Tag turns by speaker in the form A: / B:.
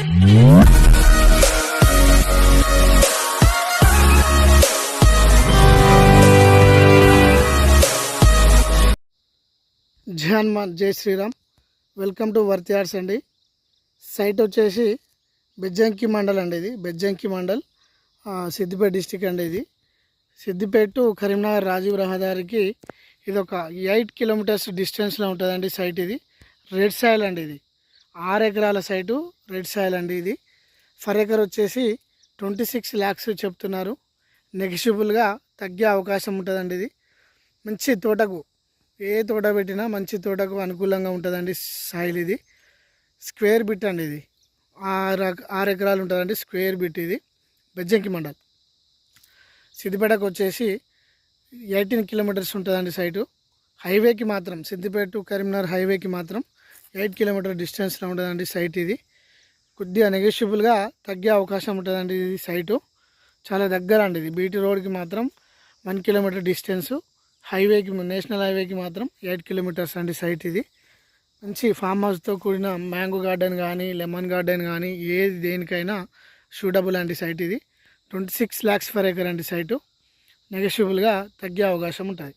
A: జై హనుమాన్, జై Sriram. Welcome to worth yards అండి. సైట్ వచ్చేసి బెజ్జంకి మండల్ అండి. ఇది బెజ్జంకి మండల్, సిద్దిపేట డిస్టిక్ అండి. ఇది సిద్దిపేట టు కరీంనగర్ రాజీవ్ రహదారికి ఇది ఒక 8 కిలోమీటర్స్ డిస్టెన్స్లో ఉంటుందండి సైట్. ఇది రెడ్ సాయిల్ అండి. ఇది 6 ఎకరాల సైటు రెడ్ సాయిల్ అండి. ఇది ఫర్ ఎకర్ వచ్చేసి 26 lakhs చెప్తున్నారు. నెగిషియబుల్గా తగ్గే అవకాశం ఉంటుందండి. ఇది మంచి తోటకు, ఏ తోట పెట్టినా మంచి తోటకు అనుకూలంగా ఉంటుందండి సాయిల్. ఇది స్క్వేర్ బిట్ అండి. ఇది 6 ఎకరాలు ఉంటుందండి స్క్వేర్ బిట్. ఇది బెజ్జంకి మండల్, సిద్దిపేటకు వచ్చేసి 18 కిలోమీటర్స్ ఉంటుందండి సైటు. హైవేకి మాత్రం సిద్దిపేట టు కరీంనగర్ హైవేకి మాత్రం 8 కిలోమీటర్ డిస్టెన్స్లో ఉంటుందండి సైట్. ఇది కొద్దిగా నెగోషియబుల్గా తగ్గే అవకాశం ఉంటుందండి. ఇది సైటు చాలా దగ్గర అండి. ఇది బీటీ రోడ్కి మాత్రం 1 కిలోమీటర్ డిస్టెన్సు, హైవేకి నేషనల్ హైవేకి మాత్రం 8 కిలోమీటర్స్ అండి సైట్. ఇది మంచి ఫామ్ హౌస్తో కూడిన మ్యాంగో గార్డెన్ కానీ లెమన్ గార్డెన్ కానీ ఏది దేనికైనా సూటబుల్ అండి సైట్. ఇది 26 lakhs ఫర్ ఎకర్ అండి సైటు. నెగోషియబుల్గా తగ్గే అవకాశం ఉంటుంది.